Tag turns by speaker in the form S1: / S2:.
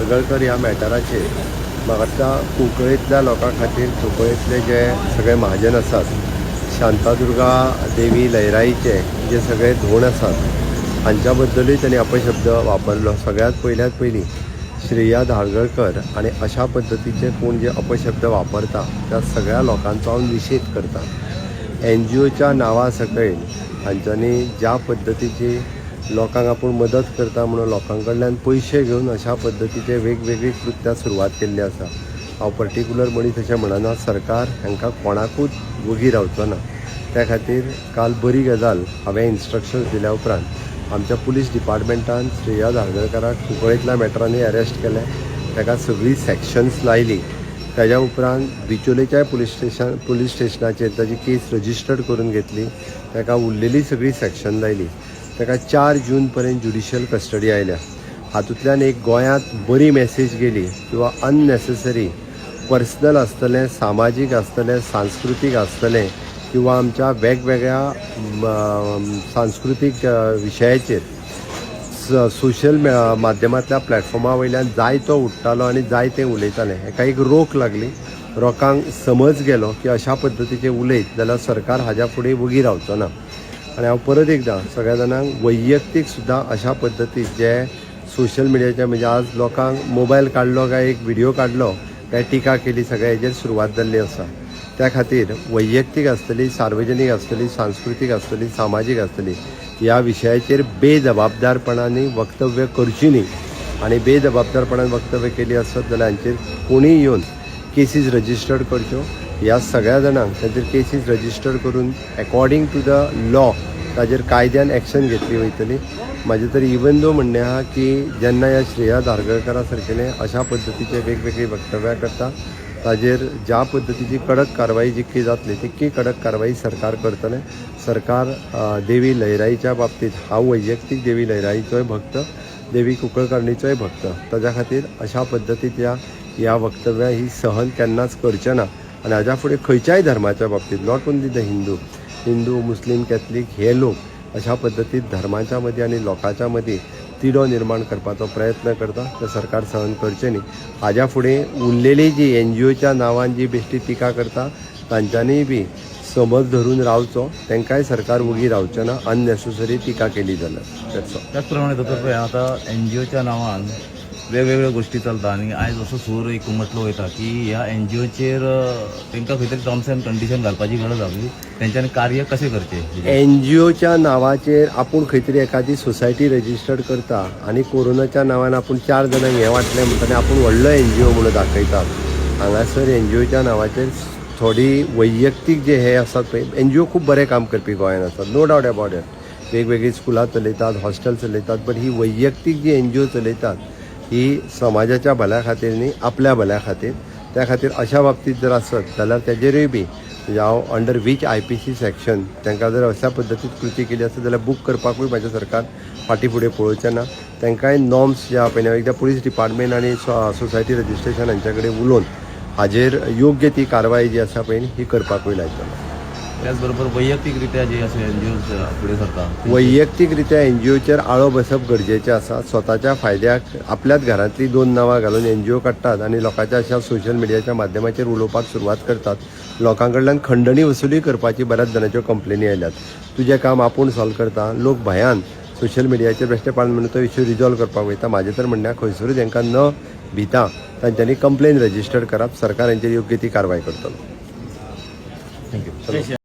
S1: धारगळकर ह्या मॅटराचेर म्हाका दिसता कुंकळेंतल्या लोकां खातीर कुंकळेंतले जे सगळे महाजन आसात, शांतादुर्गा देवी लयराईचे जे सगळे धोंड आसात हांच्या बद्दलूय तांणी अपशब्द वापरलो. सगळ्यात पयली श्रेया धारगळकर आणि अशा पद्दतीचे कोण जे अपशब्द वापरता त्या सगळ्या लोकांचो हांव निशेध करता. NGOच्या नांवा सकयल हांच्यांनी ज्या पद्दतीची लोकांक आपूण मदत करता म्हणून लोकां कडल्यान पयशे घेवन अशा पद्दतीचे वेगवेगळी कृत्यां सुरवात केल्ली आसा. हांव पर्टिक्युलर मनीस अशें म्हणना, सरकार हांकां कोणाकूच वगी रावचो ना. त्या खातीर काल बरी गजाल हांवें इन्स्ट्रक्शन्स दिल्या उपरांत आमच्या पुलीस डिपार्टमेंटान श्रेया धारगळकराक कुंकळेंतल्या मॅटरांनी अरेस्ट केलें. ताका सगळी सॅक्शन्स लायली. ताज्या उपरांत बिचोलेच्याय पुलीस स्टेशनाचेर ताजी केस रजिस्टर्ड करून घेतली. ताका उरलेली सगळी सॅक्शन लायली. ताका 4 जून पर्यंत ज्युडिशियल कस्टडी आयल्या. हातूंतल्यान एक गोंयांत बरी मॅसेज गेली किंवा अननेसेसरी पर्सनल आसतलें, सामाजीक आसतलें, सांस्कृतीक आसतलें किंवा आमच्या वेगवेगळ्या सांस्कृतीक विशयाचेर सोशल माध्यमांतल्या प्लॅटफॉर्मा वयल्यान जायतो उठ्ठालो आनी जायते उलयताले. हेका एक रोख लागली. लोकांक समज गेलो की अशा पद्दतीचे उलयत जाल्यार सरकार हाज्या फुडें वगी रावचो ना. आनी हांव परत एकदां सगळ्या जाणांक वैयक्तीक सुद्दां अशा पद्दतीक जे सोशल मिडियाचे म्हणजे आज लोकांक मोबायल काडलो काय एक व्हिडिओ काडलो काय टिका केली, सगळ्या हेजेर सुरवात जाल्ली आसा. त्या खातीर वैयक्तीक आसतली, सार्वजनीक आसतली, सांस्कृतीक आसतली, सामाजीक आसतली ह्या विशयाचेर बेजबाबदारपणांनी वक्तव्य करची न्ही. आनी बेजबाबदारपणान वक्तव्य केली आसत जाल्यार हांचेर कोणीय येवन केसीस रजिस्टर्ड करच्यो. ह्या सगळ्या जाणांक ताचेर केसीस रजिस्टर करून अकॉर्डिंग टू द लॉ ताचेर कायद्यान एक्शन घेतली वयतली. म्हाजें तरी इवन दो म्हणणें आहा की जेन्ना ह्या श्रेया धारगळकरा सारकेले अशा पद्दतीचे वेगवेगळी वक्तव्यां करता ताचेर ज्या पद्दतीची कडक कारवाई जितकी जातली तितकी कडक कारवाई सरकार करतलें. सरकार देवी लयराईच्या बाबतींत हांव वैयक्तीक देवी लयराईचोय भक्त, देवी कुंकळकर्णीचोय भक्त. ताज्या खातीर अशा पद्दतीच्या ह्या वक्तव्यां ही सहन केन्नाच करचें ना. आनी हाज्या फुडें खंयच्याय धर्माच्या बाबतींत, not only the Hindu, Muslim, Catholic हे लोक अशा पद्दतीन धर्माच्या मदीं आनी लोकांच्या मदीं तिडो निर्माण करपाचो प्रयत्न करता ते सरकार सहन करचें न्ही. हाज्या फुडें उरलेली जी NGOच्या नांवान जी बेश्टी टिका करता तांच्यांनीय बी समज धरून रावचो. तांकांय सरकार वगी रावचें ना अननेसेसरी टिका केली जाल्यार.
S2: त्याच प्रमाणे दोतोर पळय आतां NGOच्या नांवान वेगवेगळ्यो गोष्टी चलता आनी आयज असो सूर एक उमटलो वयता की ह्या NGOचेर तांकां खंय तरी टर्म्स एंड कंडिशन घालपाची गरज आसली. तेंच्यांनी कार्य कशें करचें?
S1: NGOच्या नांवाचेर आपूण खंय तरी एखादी सोसायटी रजिस्टर्ड करता आनी कोरोनाच्या नांवान आपूण 4 जाणांक हें वाटलें म्हणटना आपूण व्हडलो NGO म्हणून दाखयतात. हांगासर NGOच्या नांवाचेर थोडी वैयक्तीक जे हे आसात पळय, NGO खूब बरें काम करपी गोंयांत आसात, नो डावट अबाउट इट. वेगवेगळी स्कुलां चलयतात, हॉस्टेल चलयतात, बट ही वैयक्तीक जी NGO चलयतात ही समाजाच्या भल्या खातीर न्ही, आपल्या भल्या खातीर. त्या खातीर अशा बाबतींत जर आसत जाल्यार तेजेरूय बी हांव अंडर वीच IPC सेक्शन तांकां जर अशा पद्दतीन कृती केली आसत जाल्यार बूक करपाकूय म्हाजें सरकार फाटीं फुडें पळोवचें ना. तांकांय नॉर्म्स जे आहा पळय एकदां पुलीस डिपार्टमेंट आनी सोसायटी रजिस्ट्रेशन हांच्या कडेन उलोवन हाजेर योग्य ती कारवाय जी आसा पळय ही करपाकूय लायतलो.
S2: त्याच बरोबर वैयक्तीकरित्या जे असे NGO फुडें सरता
S1: वैयक्तीकरित्या NGOचेर आळो बसप गरजेचें आसा. स्वताच्या फायद्याक आपल्याच घरांतली 2 नांवां घालून NGO काडटात आनी लोकांच्या अशा सोशल मिडियाच्या माध्यमाचेर उलोवपाक सुरवात करतात. लोकां कडल्यान खंडणी वसुली करपाची बऱ्याच जाणांच्यो कंप्लेनी आयल्यात. तुजें काम आपूण सॉल्व करता, लोक भयान सोशल मिडियाचेर बेश्टे पाळून म्हणून तो इश्यू रिजॉल्व करपाक वयता. म्हाजें तर म्हणण्यार खंयसरूच हांकां न भिता तांच्यांनी कंप्लेन रजिस्टर करप. सरकार हांचेर योग्य ती कारवाय करतलो.
S2: थँक्यू.